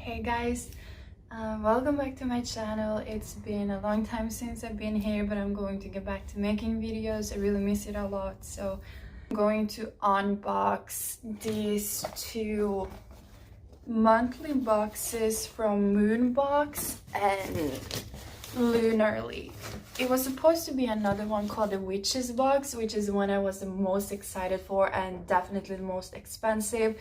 Hey guys, welcome back to my channel. It's been a long time since I've been here, but I'm going to get back to making videos. I really miss it a lot, so I'm going to unbox these two monthly boxes from Moonbox and Lunarly. It was supposed to be another one called the Witches box, which is the one I was the most excited for and definitely the most expensive.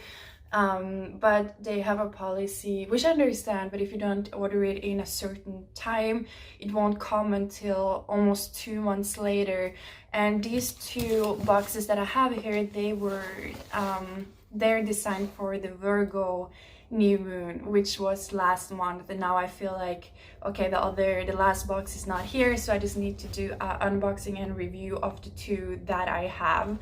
But they have a policy, which I understand, but if you don't order it in a certain time, it won't come until almost 2 months later. And these two boxes that I have here, they're designed for the Virgo new moon, which was last month, and now I feel like, okay, the last box is not here, so I just need to do an unboxing and review of the two that I have.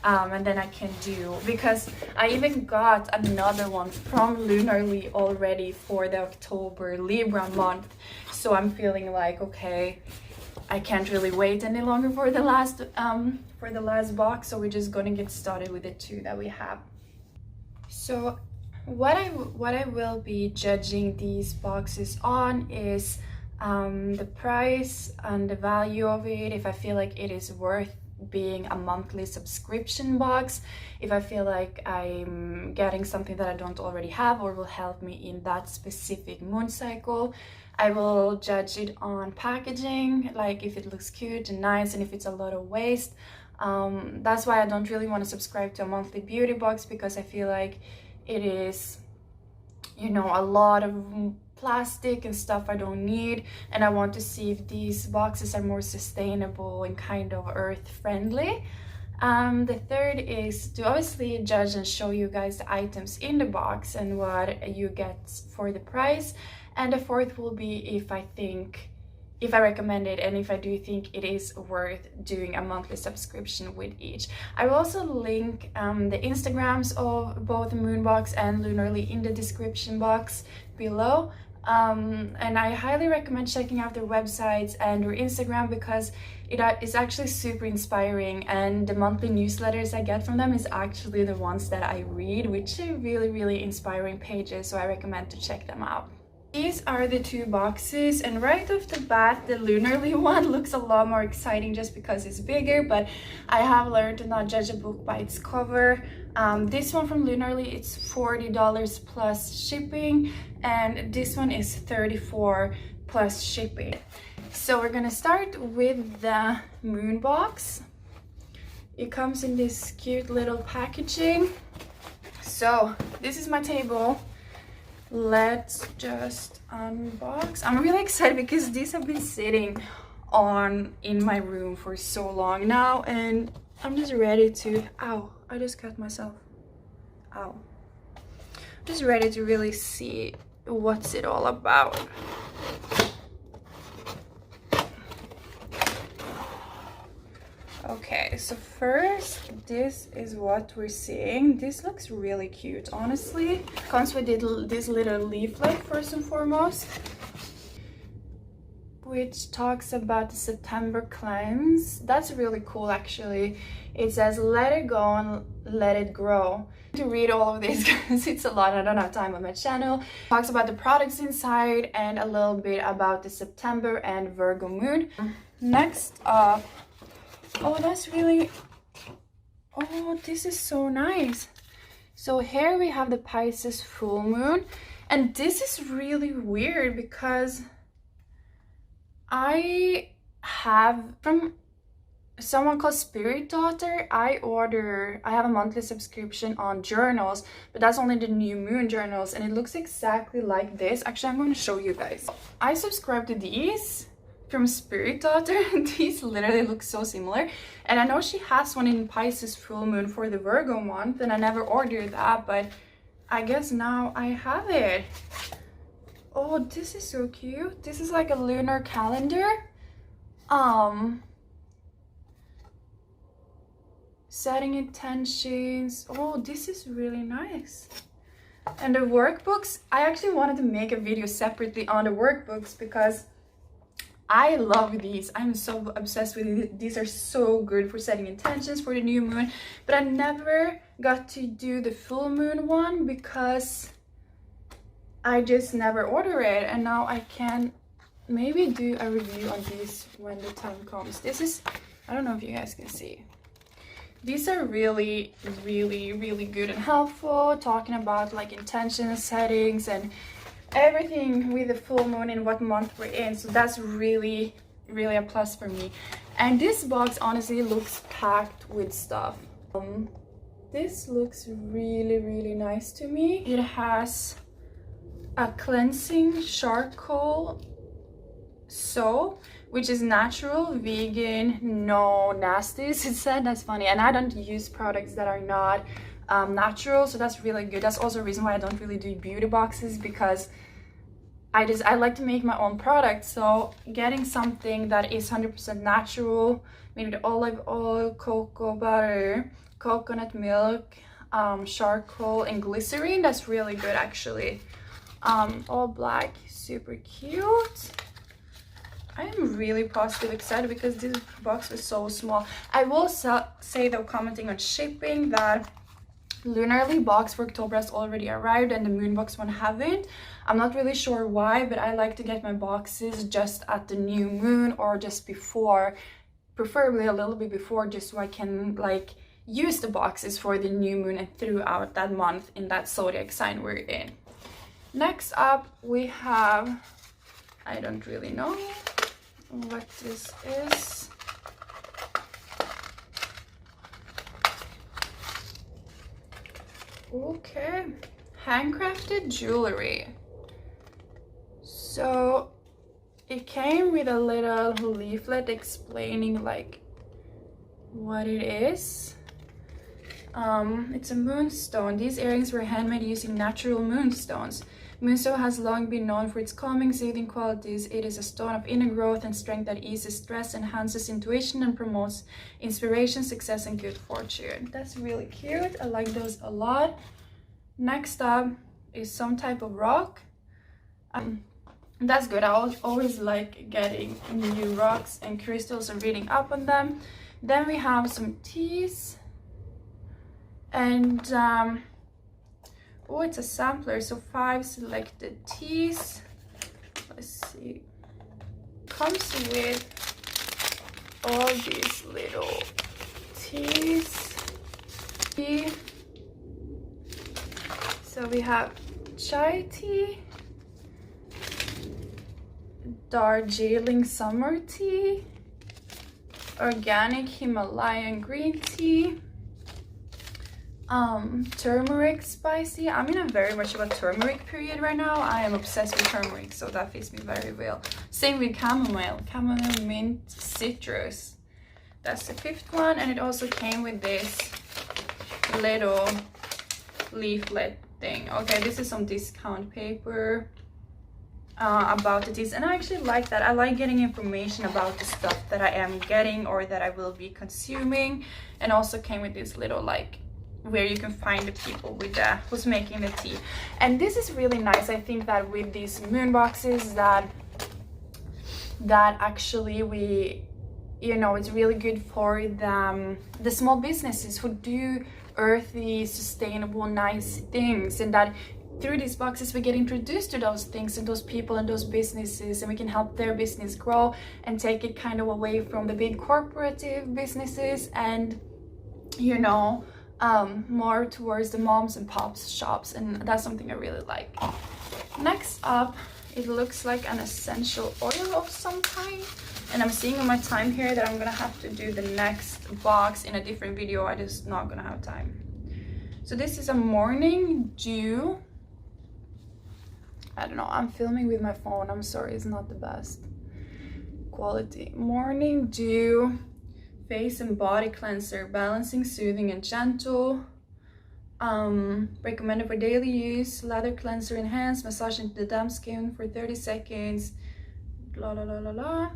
And then I can do, because I even got another one from Lunarly already for the October Libra month, so I'm feeling like, okay, I can't really wait any longer for the last box, so we're just gonna get started with the two that we have. So what I will be judging these boxes on is the price and the value of it, if I feel like it is worth being a monthly subscription box, if I feel like I'm getting something that I don't already have or will help me in that specific moon cycle. I will judge it on packaging, like if it looks cute and nice and if it's a lot of waste. That's why I don't really want to subscribe to a monthly beauty box, because I feel like it is, you know, a lot of plastic and stuff I don't need, and I want to see if these boxes are more sustainable and kind of earth friendly. The third is to obviously judge and show you guys the items in the box and what you get for the price. And the fourth will be if I recommend it and if I do think it is worth doing a monthly subscription with each. I will also link the Instagrams of both Moonbox and Lunarly in the description box below. And I highly recommend checking out their websites and their Instagram, because it is actually super inspiring, and the monthly newsletters I get from them is actually the ones that I read, which are really inspiring pages, so I recommend to check them out. These are the two boxes, and right off the bat, the Lunarly one looks a lot more exciting just because it's bigger, but I have learned to not judge a book by its cover. This one from Lunarly, it's $40 plus shipping, and this one is $34 plus shipping. So we're gonna start with the moon box. It comes in this cute little packaging. So this is my table. Let's just unbox. I'm really excited because these have been sitting in my room for so long now, and I'm just ready to, ow, I just cut myself, ow. I'm just ready to really see what's it all about. Okay, so first, this is what we're seeing. This looks really cute, honestly. Comes with this little leaflet first and foremost, which talks about the September cleanse. That's really cool, actually. It says, let it go and let it grow. To read all of this because it's a lot, I don't have time on my channel. Talks about the products inside and a little bit about the September and Virgo moon. Next up, oh, that's really, oh, this is so nice. So here we have the Pisces full moon, and this is really weird because I have from someone called Spirit Daughter, I have a monthly subscription on journals, but that's only the new moon journals, and it looks exactly like this. Actually, I'm going to show you guys. I subscribe to these from Spirit Daughter. These literally look so similar, and I know she has one in Pisces full moon for the Virgo month, and I never ordered that, but I guess now I have it. Oh, this is so cute. This is like a lunar calendar. Setting intentions. Oh, this is really nice. And the workbooks, I actually wanted to make a video separately on the workbooks because I love these. I'm so obsessed with it. These are so good for setting intentions for the new moon, but I never got to do the full moon one because I just never order it, and now I can maybe do a review on these when the time comes. This is, I don't know if you guys can see. These are really, really, really good and helpful, talking about like intention settings and everything with the full moon and what month we're in. So that's really, really a plus for me. And this box honestly looks packed with stuff. This looks really, really nice to me. It has a cleansing charcoal soap, which is natural, vegan, no nasties, it said. That's funny. And I don't use products that are not natural, so that's really good. That's also a reason why I don't really do beauty boxes, because I like to make my own products. So getting something that is 100% natural, made with olive oil, cocoa butter, coconut milk, charcoal, and glycerine, that's really good actually. All black, super cute. I am really positive excited because this box was so small. I will say though, commenting on shipping, that Lunarly box for October has already arrived and the Moonbox one haven't. I'm not really sure why, but I like to get my boxes just at the new moon or just before, preferably a little bit before, just so I can like use the boxes for the new moon and throughout that month in that zodiac sign we're in. Next up we have, I don't really know what this is. Okay, handcrafted jewelry. So it came with a little leaflet explaining like what it is. It's a moonstone. These earrings were handmade using natural moonstones. Moonstone has long been known for its calming, soothing qualities. It is a stone of inner growth and strength that eases stress, enhances intuition, and promotes inspiration, success, and good fortune. That's really cute. I like those a lot. Next up is some type of rock. That's good. I always like getting new rocks and crystals and reading up on them. Then we have some teas. And oh, it's a sampler, so 5 selected teas. Let's see. Comes with all these little teas. So we have chai tea, Darjeeling summer tea, organic Himalayan green tea, turmeric spicy. I'm in a very much of a turmeric period right now. I am obsessed with turmeric, so that fits me very well. Same with chamomile, mint, citrus. That's the 5th one, and it also came with this little leaflet thing. Okay, this is some discount paper about the teas, and I actually like that. I like getting information about the stuff that I am getting or that I will be consuming, and also came with this little like where you can find the people with who's making the tea. And this is really nice. I think that with these moon boxes that actually we, you know, it's really good for the small businesses who do earthy, sustainable, nice things, and that through these boxes we get introduced to those things and those people and those businesses, and we can help their business grow and take it kind of away from the big corporative businesses and, you know, more towards the moms and pops shops, and that's something I really like. Next up, it looks like an essential oil of some kind, and I'm seeing on my time here that I'm gonna have to do the next box in a different video. I just not gonna have time. So this is a morning dew. I don't know, I'm filming with my phone, I'm sorry, it's not the best quality. Morning dew face and body cleanser, balancing, soothing, and gentle. Recommended for daily use. Lather cleanser in hands, massage into the damp skin for 30 seconds. La la la la la.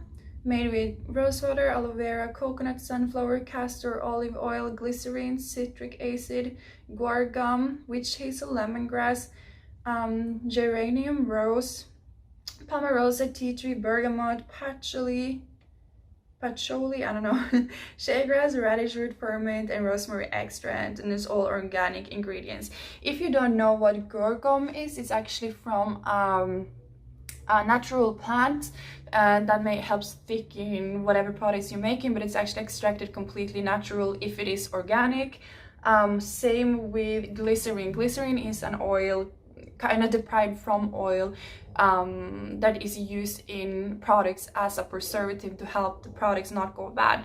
Made with rose water, aloe vera, coconut, sunflower, castor, olive oil, glycerine, citric acid, guar gum, witch hazel, lemongrass, geranium rose, pomarosa, tea tree, bergamot, patchouli, patchouli, I don't know, shea grass, radish root ferment, and rosemary extract, and it's all organic ingredients. If you don't know what gorgom is, it's actually from a natural plant that may help thicken whatever products you're making, but it's actually extracted completely natural if it is organic. Same with glycerin. Glycerin is an oil kind of deprived from oil that is used in products as a preservative to help the products not go bad.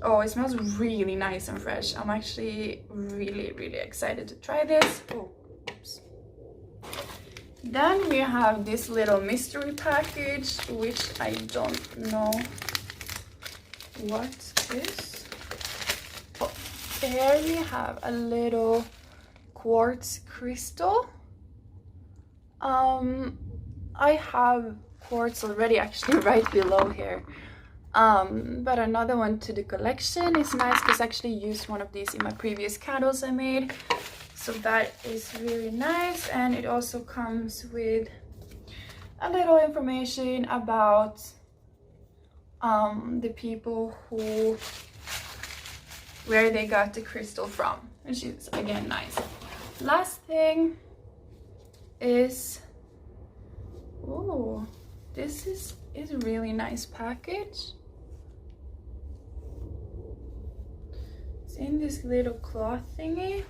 Oh, it smells really nice and fresh. I'm actually really excited to try this. Oh, oops. Then we have this little mystery package, which I don't know what is. Oh, there we have a little quartz crystal. I have quartz already actually right below here. But another one to the collection is nice because I actually used one of these in my previous candles I made. So that is really nice, and it also comes with a little information about the people where they got the crystal from, which is again nice. Last thing is, oh, this is a really nice package. It's in this little cloth thingy.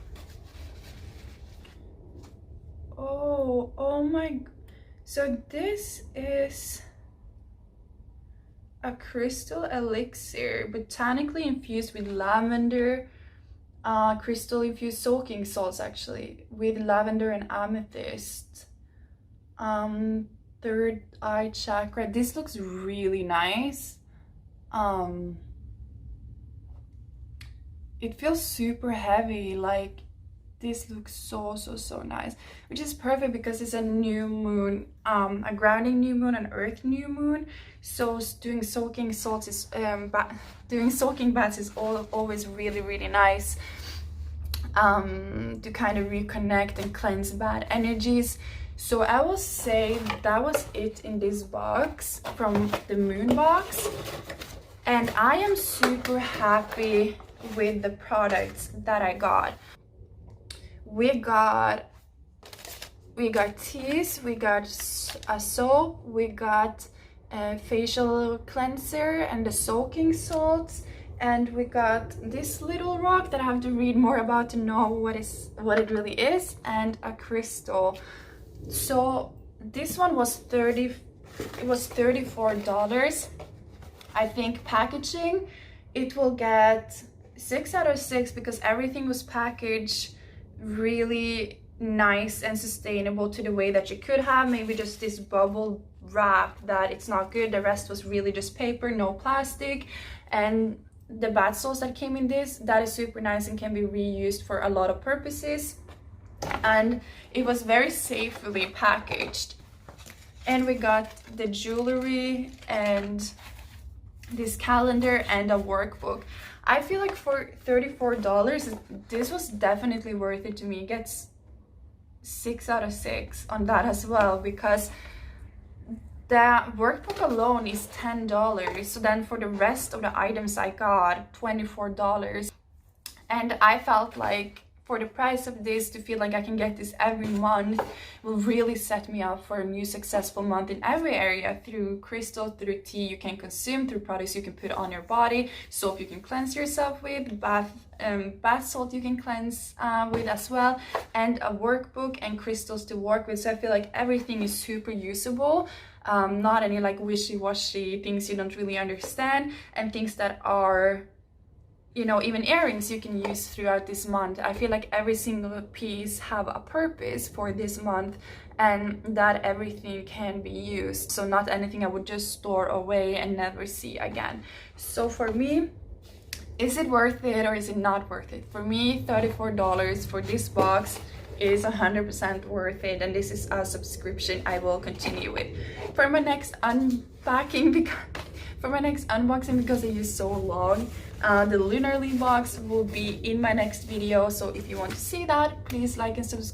Oh my, so this is a crystal elixir, botanically infused with lavender, crystal infused soaking salts actually, with lavender and amethyst. Third eye chakra. This looks really nice. It feels super heavy, like this looks so nice, which is perfect because it's a new moon, a grounding new moon, an earth new moon. So doing soaking salts is doing soaking baths is always really nice to kind of reconnect and cleanse bad energies. So I will say that was it in this box from the Moonbox, and I am super happy with the products that I got. We got teas, we got a soap, we got a facial cleanser and the soaking salts, and we got this little rock that I have to read more about to know what it really is, and a crystal. So this one was $34. I think packaging, it will get 6 out of 6 because everything was packaged really nice and sustainable to the way that you could have. Maybe just this bubble wrap that it's not good. The rest was really just paper, no plastic. And the bath salts that came in this, that is super nice and can be reused for a lot of purposes. And it was very safely packaged. And we got the jewelry and this calendar and a workbook. I feel like for $34, this was definitely worth it to me. It gets 6 out of 6 on that as well, because the workbook alone is $10. So then for the rest of the items I got $24. And I felt like for the price of this, to feel like I can get this every month will really set me up for a new successful month in every area, through crystal, through tea you can consume, through products you can put on your body, soap you can cleanse yourself with, bath salt you can cleanse with as well, and a workbook and crystals to work with. So I feel like everything is super usable, not any like wishy-washy things you don't really understand, and things that are, you know, even earrings you can use throughout this month. I feel like every single piece have a purpose for this month, and that everything can be used. So not anything I would just store away and never see again. So for me, is it worth it or is it not worth it? For me, $34 for this box is 100% worth it, and this is a subscription I will continue with. For my next unboxing, because it is so long, the Lunarly box will be in my next video. So if you want to see that, please like and subscribe.